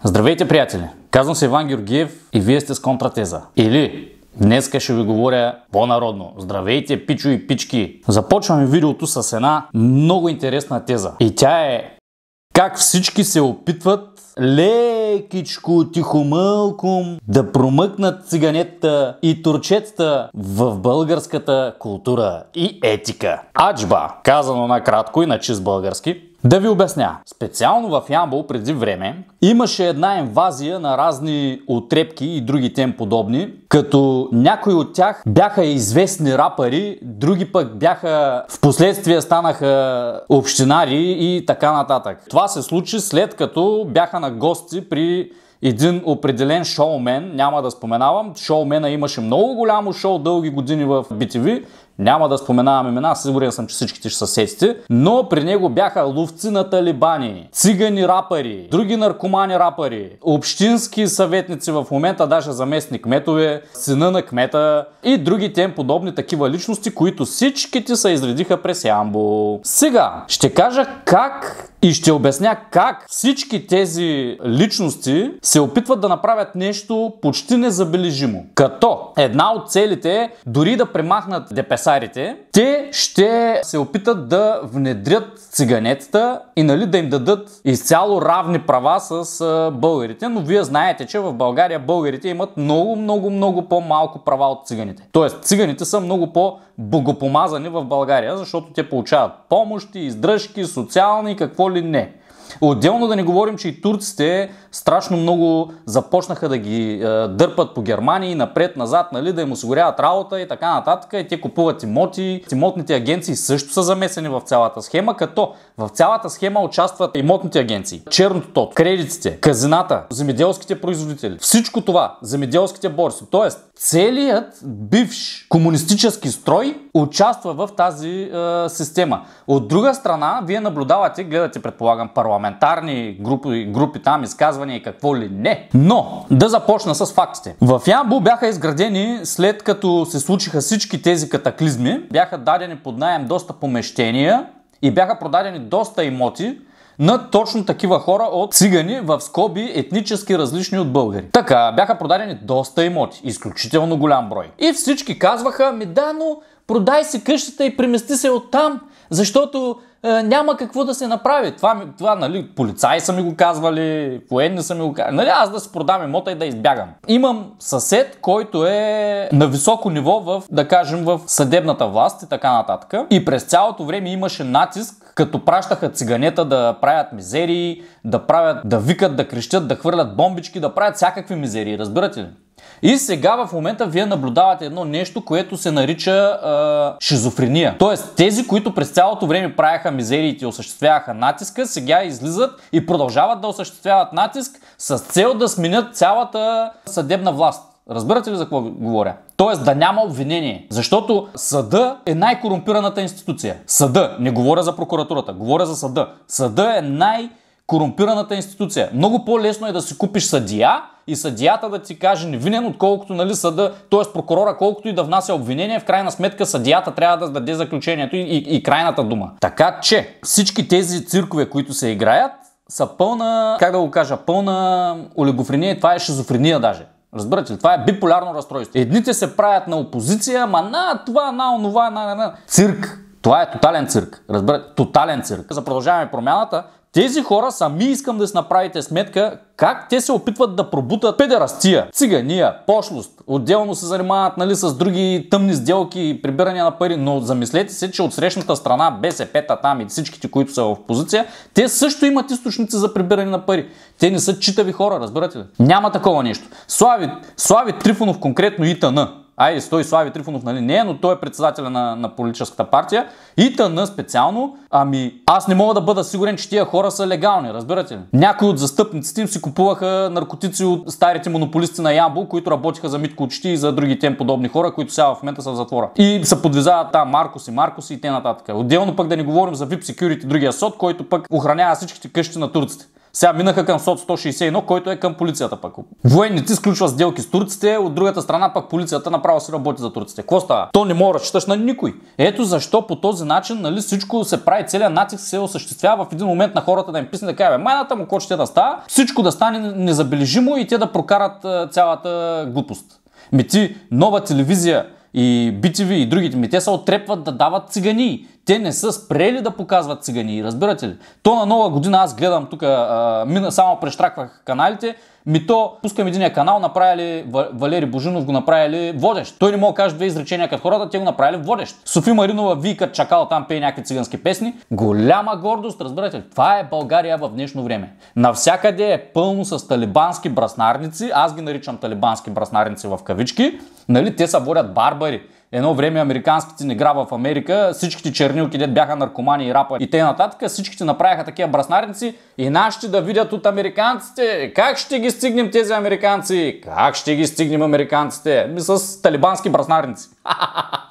Здравейте, приятели! Казвам се Иван Георгиев и вие сте с Контратеза. Или днеска ще ви говоря по-народно. Здравейте, пичо и пички! Започваме видеото с една много интересна теза. И тя е как всички се опитват лекичко, тихомълком да промъкнат циганетата и турчетата в българската култура и етика. Аджба, казано накратко и на чист български. Да ви обясня. Специално в Ямбол преди време имаше една инвазия на разни отрепки и други тем подобни, като някои от тях бяха известни рапъри, други пък бяха впоследствие станаха общинари и така нататък. Това се случи след като бяха на гости при един определен шоумен, няма да споменавам. Шоумена имаше много голямо шоу дълги години в BTV. Няма да споменавам имена, сигурен съм, че всичките ще са сетите. Но при него бяха ловци на талибани, цигани рапъри, други наркомани рапъри, общински съветници в момента, даже заместник кметове, сина на кмета и други тем подобни такива личности, които всичките се изредиха през Ямбол. Сега ще кажа как и ще обясня как всички тези личности се опитват да направят нещо почти незабележимо. Като една от целите е дори да премахнат депесарите, те ще се опитат да внедрят циганетата и да им дадат изцяло равни права с българите. Но вие знаете, че в България българите имат много по-малко права от циганите. Тоест циганите са много по-богопомазани в България, защото те получават помощи, издръжки, социални, какво ли не. Отделно да не говорим, че и турците страшно много започнаха да ги дърпат по Германия и напред-назад, да им осигуряват работа и така нататък. И те купуват имоти. Имотните агенции също са замесени в цялата схема, като в цялата схема участват имотните агенции, черното тото, кредитите, казината, земеделските производители. Всичко това, земеделските борси. Тоест, целият бивш комунистически строй участва в тази система. От друга страна, вие наблюдавате, гледате, предполагам, парламентарни групи там, изказвания и какво ли не. Но, да започна с фактите. В Ямбол бяха изградени, след като се случиха всички тези катаклизми, бяха дадени под наем доста помещения и бяха продадени доста имоти на точно такива хора от цигани, в скоби етнически различни от българи. Така, бяха продадени доста имоти, изключително голям брой. И всички казваха, но продай си къщата и премести се оттам, защото няма какво да се направи. Това полицаи са ми го казвали, военни са ми го казвали. Аз да си продам имота и да избягам. Имам съсед, който е на високо ниво в съдебната власт и така нататък. И през цялото време имаше натиск, като пращаха циганета да правят мизерии, да викат, да крещят, да хвърлят бомбички, да правят всякакви мизерии. Разбирате ли? И сега в момента вие наблюдавате едно нещо, което се нарича шизофрения. Тоест тези, които през цялото време правяха мизериите и осъществяваха натиска, сега излизат и продължават да осъществяват натиск с цел да сменят цялата съдебна власт. Разбирате ли за какво говоря? Тоест да няма обвинение. Защото съда е най-корумпираната институция. Съда, не говоря за прокуратурата, говоря за съда. Съда е най-корумпираната институция. Много по-лесно е да си купиш съдия и съдията да ти каже невинен, отколкото съда, т.е. прокурора, колкото и да внася обвинение, в крайна сметка съдията трябва да даде заключението и крайната дума. Така че всички тези циркове, които се играят, са пълна, пълна олигофрения, това е шизофрения даже. Разбирате ли? Това е биполярно разстройство. Едните се правят на опозиция, онова. Цирк. Това е тотален цирк. Разбирате? Тотален цирк. За Продължаваме промяната, тези хора сами искам да си направите сметка как те се опитват да пробутат педерастия, цигания, пошлост. Отделно се занимават с други тъмни сделки, прибирания на пари, но замислете се, че от срещната страна, БСП-та там и всичките, които са в позиция, те също имат източници за прибиране на пари. Те не са читави хора, разбирате ли? Няма такова нещо. Слави Трифонов конкретно ИТН. Той Слави Трифонов не е, но той е председателя на политическата партия. ИТН специално, аз не мога да бъда сигурен, че тия хора са легални, разбирате ли? Някои от застъпниците им си купуваха наркотици от старите монополисти на Ямбол, които работиха за Митко Очти и за други тем подобни хора, които сега в момента са в затвора. И се подвизават там Маркос и т.н. Отделно пък да не говорим за VIP Security, другия сод, който пък охранява всичките къщи на турците. Сега минаха към СОТ 161, който е към полицията пък. Военните сключват сделки с турците, от другата страна пък полицията направо си работи за турците. Какво става? То не мога да разчиташ на никой. Ето защо по този начин, нали, всичко се прави, целият натиск се осъществява в един момент на хората да им писне да кажа, майната му, какво ще да става, всичко да стане незабележимо и те да прокарат цялата глупост. Ти нова телевизия и BTV и другите те се отрепват да дават цигани. Те не са спрели да показват цигани, разбирате ли? То на Нова година аз гледам тук, само прещраквах каналите, то пускам единия канал, направили Валери Божинов го направили водещ. Той не мога да каже две изречения като хората, те го направили водещ. Софи Маринова вика чакал, там пее някакви цигански песни. Голяма гордост, разбирате ли? Това е България в днешно време. Навсякъде е пълно с талибански браснарници, аз ги наричам талибански браснарници в кавички. Нали, те са водят барбари. Едно време американските негра в Америка, всичките чернилки, дет бяха наркомани и рапа и т.н. Всичките направиха такива браснарници и нашите да видят от американците. Как ще ги стигнем тези американци? Как ще ги стигнем американците? С талибански браснарници.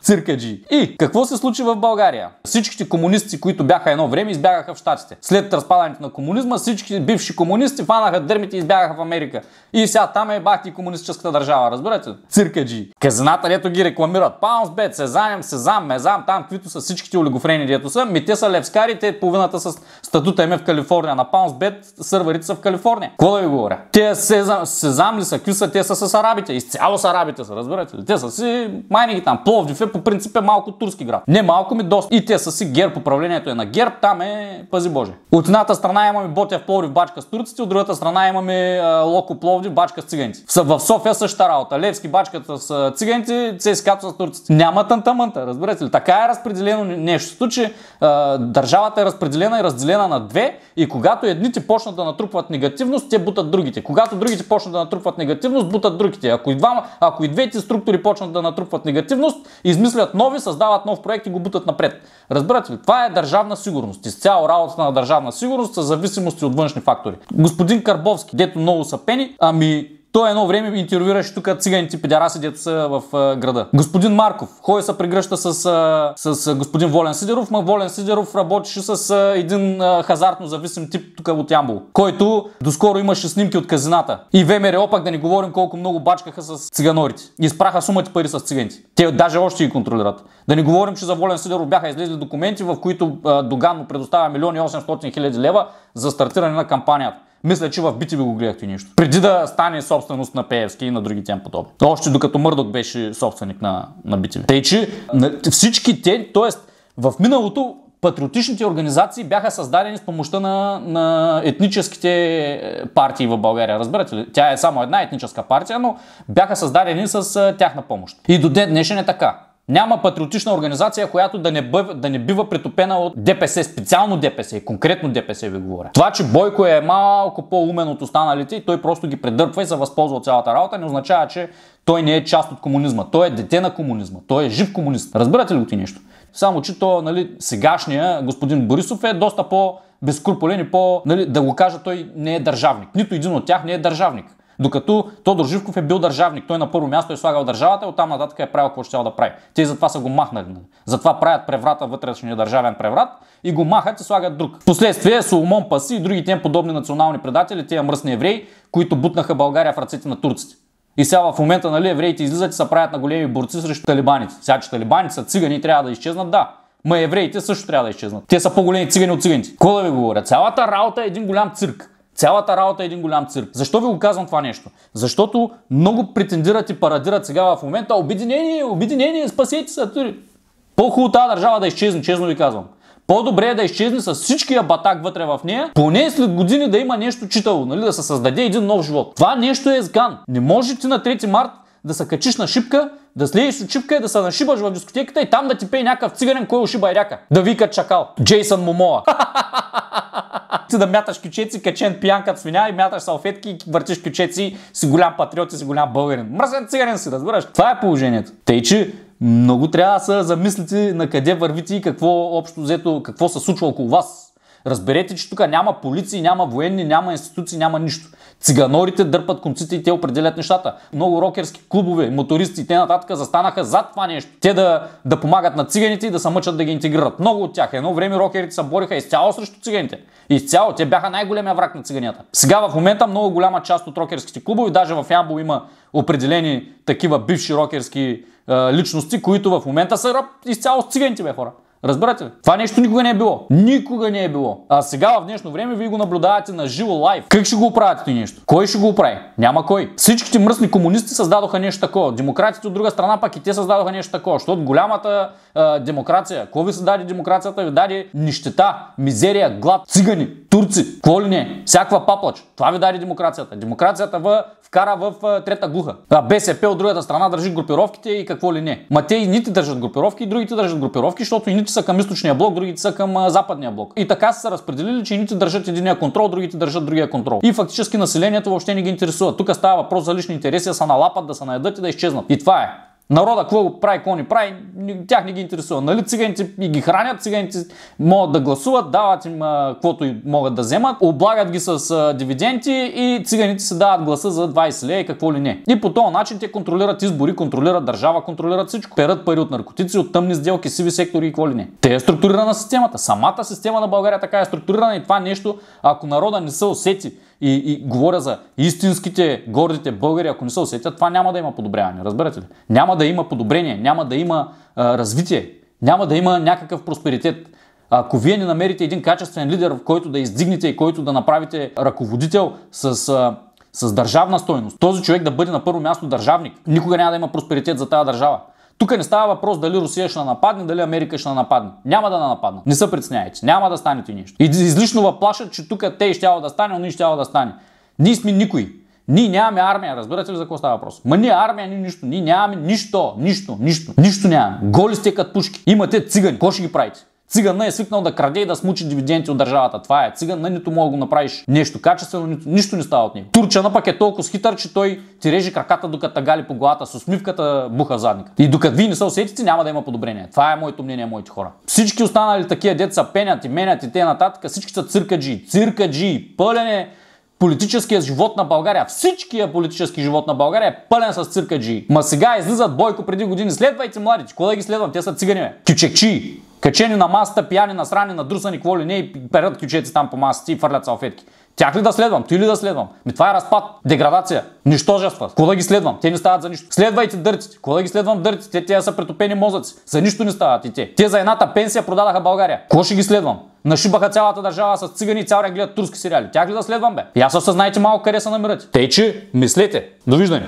Циркаджи. И какво се случи в България? Всичките комунисти, които бяха едно време, избягаха в Щатите. След разпадането на комунизма, всички бивши комунисти фанаха дърмите и избягаха в Америка. И сега там е бахти комунистическата държава, разбирате ли? Циркаджи. Казината, дето ги рекламират. Паунсбет, Сезам, Мезам, там, каквито са всичките олигофрени, дето са. Те са левскари, те половината с статута им е в Калифорния. На Паунсбет сървърите са в Калифорния. Какво да ви говоря? Те Сезам ли са? Какви са? Те са с арабите. Изцяло с арабите са, разбирате ли? Те са си майни ги там. Пловдив е по принцип е малко турски град. Не малко ми доста. И те са си ГЕРБ, управлението е на ГЕРБ, там е пази Боже. От едната страна имаме Ботев Пловдив, бачка с турците, от другата страна имаме Локо Пловдив, бачка с циганите. В София същата работа. Левски бачката с циганите, ЦСКА с турците. Няма тънта-мънта, разбирате ли? Така е разпределено нещо, че държавата е разпределена и разделена на две и когато едните почнат да натрупват негативност, те бутат другите. Когато другите почнат да натрупват негативност, бутат другите. Ако и двете структури почнат да натрупват негативност, измислят нови, създават нов проект и го бутат напред. Разбирате ли? Това е държавна сигурност. Изцяло работата на държавна сигурност са зависимости от външни фактори. Господин Карбовски, дето много са пени, той едно време интервюираше тук циганите педераси, дето са в града. Господин Марков ходи се прегръща с господин Волен Сидеров, Волен Сидеров работеше с един хазартно зависим тип тук от Ямбол, който доскоро имаше снимки от казината. И ВМРО, пак да не говорим колко много бачкаха с циганорите. И изпраха сумати пари с циганите. Те даже още ги контролират. Да не говорим, че за Волен Сидеров бяха излезли документи, в които Доган му предоставя 1 800 000 лева за стартиране на кампанията. Мисля, че в BTV го гледахте нещо. Преди да стане собственост на Пеевски и на другите им подобни. Още докато Мърдок беше собственик на BTV. Тъй, че всички те, т.е. в миналото патриотичните организации бяха създадени с помощта на етническите партии в България. Разбирате ли? Тя е само една етническа партия, но бяха създадени с тяхна помощ. И до ден днешен е така. Няма патриотична организация, която да не бива претопена от ДПС, специално ДПС, конкретно ДПС ви говоря. Това, че Бойко е малко по-умен от останалите и той просто ги предърпва и се възползва от цялата работа, не означава, че той не е част от комунизма. Той е дете на комунизма. Той е жив комунист. Разбирате ли го ти нещо? Само, че то, сегашния господин Борисов е доста по-безкруполен и да го кажа, той не е държавник. Нито един от тях не е държавник. Докато Тодор Живков е бил държавник. Той на първо място е слагал държавата, оттам нататък е правил какво ще да прави. Те затова са го махнали. Затова правят преврата, вътрешния държавен преврат и го махат и слагат друг. Впоследствие Соломон Паси и другите им подобни национални предатели, тези мръсни евреи, които бутнаха България в ръцете на турците. И сега в момента евреите излизат и се правят на големи борци срещу талибаните. Сега, че талибаните са цигани и трябва да изчезнат, да. Ма евреите също трябва да изчезнат. Те са по-големи цигани от циганите. Какво да ви говоря? Цялата работа е един голям цирк. Цялата работа е един голям цирк. Защо ви го казвам това нещо? Защото много претендират и парадират сега в момента обединение, спасете се. По-хубаво тази държава да изчезне, честно ви казвам. По-добре е да изчезне с всичкия батак вътре в нея, поне след години да има нещо читаво, да се създаде един нов живот. Това нещо е сган. Не може ти на 3 март да се качиш на шипка, да слезеш от шипка и да се нашибаш в дискотеката и там да ти пее някакъв циганен, кой ушиба ряка. Да вика чакал. Джейсън Момоа. Ти да мяташ кючеци, качен пиян като свиня и мяташ салфетки и въртиш кючеци, си голям патриот и си голям българин. Мръсен циганин си, разбираш. Това е положението. Тъй, че много трябва да се замислите на къде вървите и какво общо взето, какво се случва около вас. Разберете, че тук няма полиции, няма военни, няма институции, няма нищо. Циганорите дърпат конците и те определят нещата. Много рокерски клубове, мотористи и т.н. застанаха зад това нещо. Те да помагат на циганите и да се мъчат да ги интегрират. Много от тях. Едно време рокерите се бориха изцяло срещу циганите. Изцяло. Те бяха най-големия враг на циганията. Сега в момента много голяма част от рокерските клубове, даже в Ямбол има определени такива бивши рокерски личности, които в момента са изцяло с циганите, бе, хора. Разбирате ли? Това нещо никога не е било. Никога не е било. А сега в днешно време вие го наблюдавате на живо лайв. Как ще го оправите това нещо? Кой ще го оправи? Няма кой. Всичките мръсни комунисти създадоха нещо такова. Демократите от друга страна пак и те създадоха нещо такова. Защото голямата демокрация, какво ви създаде демокрацията? Ви даде нищета, мизерия, глад, цигани, турци, какво ли не? Всякаква паплач. Това ви даде демокрацията. Демокрацията вкара в трета глуха. А БСП от другата страна държи групировките и какво ли не. Ма те и ните държат групировки, и другите държат групировки, защото и ните са към източния блок, другите са към западния блок. И така са разпределили, че и ните държат единия контрол, другите държат другия контрол. И фактически населението въобще не ги интересува. Тук става въпрос за лични интереси, да се налапат, да се наедат и да изчезнат. И това е. Народа какво прави, какво не прави, тях не ги интересува. Нали, циганите и ги хранят, циганите могат да гласуват, дават им каквото могат да вземат, облагат ги с дивиденти и циганите се дават гласа за 20 лея и какво ли не. И по този начин те контролират избори, контролират държава, контролират всичко. Перат пари от наркотици, от тъмни сделки, сиви сектори и какво ли не. Те е структурирана системата. Самата система на България така е структурирана и това нещо, ако народа не се усети и говоря за истинските, гордите българи, ако не се усетят, това няма да има подобряване. Разбирате ли? Няма да има подобрение, няма да има развитие, няма да има някакъв просперитет. Ако вие не намерите един качествен лидер, в който да издигнете и който да направите ръководител с държавна стойност, този човек да бъде на първо място държавник, никога няма да има просперитет за тази държава. Тук не става въпрос дали Русия ще нападне, дали Америка ще нападне. Няма да нападнат. Не се притесняйте. Няма да станете нищо. И излишно въплашат, че тук те щяло да стане, но ние щяло да стане. Ние сме никой. Ние нямаме армия. Разбирате ли за какво става въпрос? Ма ние армия, ние нищо. Ние нямаме нищо. Нищо нямаме. Голи сте като пушки. Имате цигани. Какво ще ги правите? Циганът е свикнал да краде и да смучи дивиденти от държавата. Това е. Циганът нито мога да го направиш нещо качествено, нищо не става от него. Турчана пък е толкова хитър, че той ти реже краката, докато гали по главата с усмивката, буха в задника. И докато вие не се усетите, няма да има подобрение. Това е моето мнение, моите хора. Всички останали такива деца пенят и менят и те нататък, всички са циркаджи. Пълен е политическият живот на България. Всичкият политически живот на България е пълен с циркаджи. Ма сега излизат Бойко преди години. Следвайте младите. Кога да ги следвам? Те са цигани, бе. Кючекчи. Качени на масата, пияни, насрани, надрусани, какво ли не и перят кючеци там по масата и фърлят салфетки. Тях ли да следвам? Ти ли да следвам? Това е разпад, деградация, нищожество. Кога да ги следвам? Те не стават за нищо. Следвайте дърците. Кога да ги следвам дърците? Те са претопени мозъци. За нищо не стават и те. Те за едната пенсия продадаха България. Кога ще ги следвам? Нашибаха цялата държава с цигани и цял ден гледат турски сериали. Тях ли да следвам, бе? И аз осъзнайте малко къде се намирате. Тъй, че мислете. Довиждане.